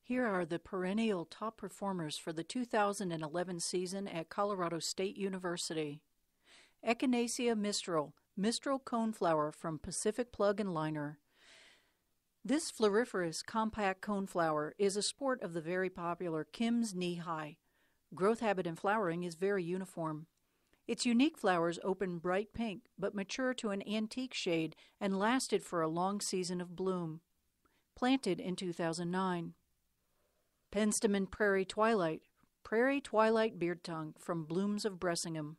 Here are the perennial top performers for the 2011 season at Colorado State University. Echinacea mistral, mistral coneflower from Pacific Plug and Liner. This floriferous compact coneflower is a sport of the very popular Kim's knee-high. Growth habit and flowering is very uniform. Its unique flowers open bright pink but mature to an antique shade and lasted for a long season of bloom. Planted in 2009. Penstemon Prairie Twilight beard tongue from Blooms of Bressingham.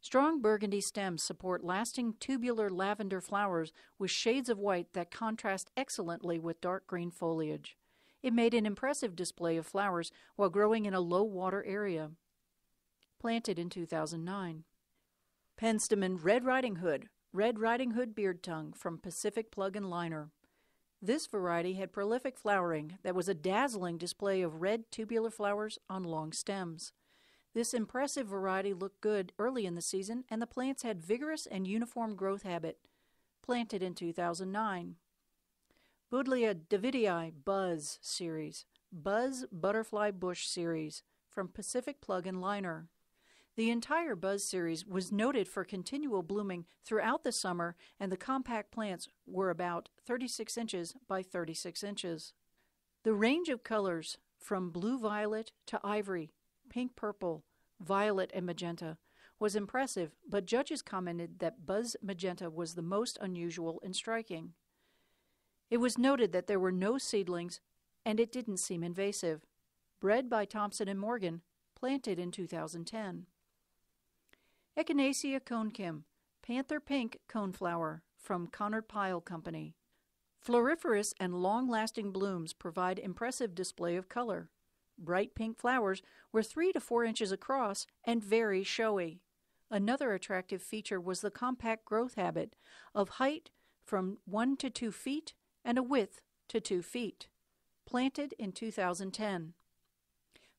Strong burgundy stems support lasting tubular lavender flowers with shades of white that contrast excellently with dark green foliage. It made an impressive display of flowers while growing in a low water area. Planted in 2009. Penstemon Red Riding Hood beard tongue from Pacific Plug and Liner. This variety had prolific flowering that was a dazzling display of red tubular flowers on long stems. This impressive variety looked good early in the season, and the plants had vigorous and uniform growth habit. Planted in 2009. Buddleia davidii Buzz series, Buzz Butterfly Bush series from Pacific Plug and Liner. The entire Buzz series was noted for continual blooming throughout the summer, and the compact plants were about 36 inches by 36 inches. The range of colors from blue-violet to ivory, pink-purple, violet, and magenta was impressive, but judges commented that Buzz Magenta was the most unusual and striking. It was noted that there were no seedlings, and it didn't seem invasive. Bred by Thompson & Morgan, planted in 2010. Echinacea conekim, Panther Pink coneflower from Conard Pyle Company. Floriferous and long-lasting blooms provide impressive display of color. Bright pink flowers were 3 to 4 inches across and very showy. Another attractive feature was the compact growth habit of height from 1 to 2 feet and a width to 2 feet. Planted in 2010.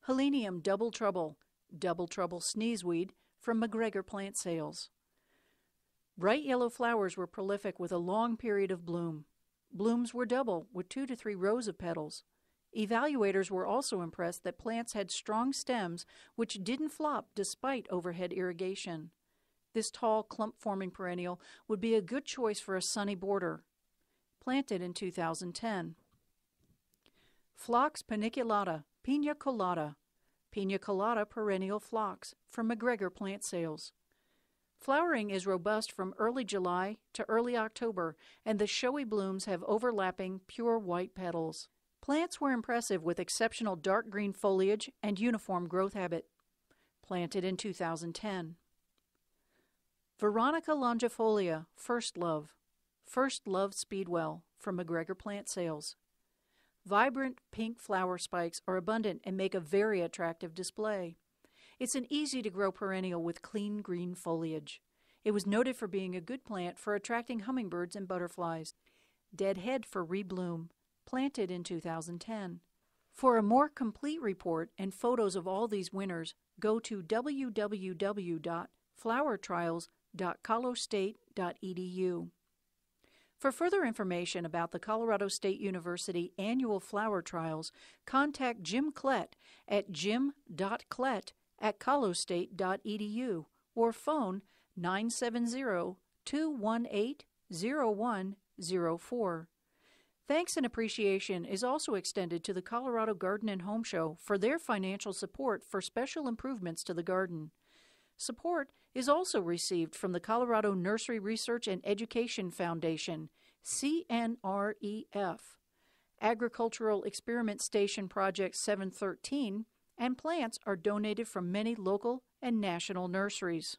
Helenium Double Trouble sneezeweed from McGregor Plant Sales. Bright yellow flowers were prolific with a long period of bloom. Blooms were double with 2 to 3 rows of petals. Evaluators were also impressed that plants had strong stems which didn't flop despite overhead irrigation. This tall, clump-forming perennial would be a good choice for a sunny border. Planted in 2010. Phlox paniculata, Pina colada perennial phlox from McGregor Plant Sales. Flowering is robust from early July to early October, and the showy blooms have overlapping pure white petals. Plants were impressive with exceptional dark green foliage and uniform growth habit. Planted in 2010. Veronica longifolia, First Love Speedwell from McGregor Plant Sales. Vibrant pink flower spikes are abundant and make a very attractive display. It's an easy-to-grow perennial with clean green foliage. It was noted for being a good plant for attracting hummingbirds and butterflies. Deadhead for rebloom. Planted in 2010. For a more complete report and photos of all these winners, go to www.flowertrials.colostate.edu. For further information about the Colorado State University annual flower trials, contact Jim Klett at jim.klett@colostate.edu or phone 970-218-0104. Thanks and appreciation is also extended to the Colorado Garden and Home Show for their financial support for special improvements to the garden. Support is also received from the Colorado Nursery Research and Education Foundation, CNREF, Agricultural Experiment Station Project 713, and plants are donated from many local and national nurseries.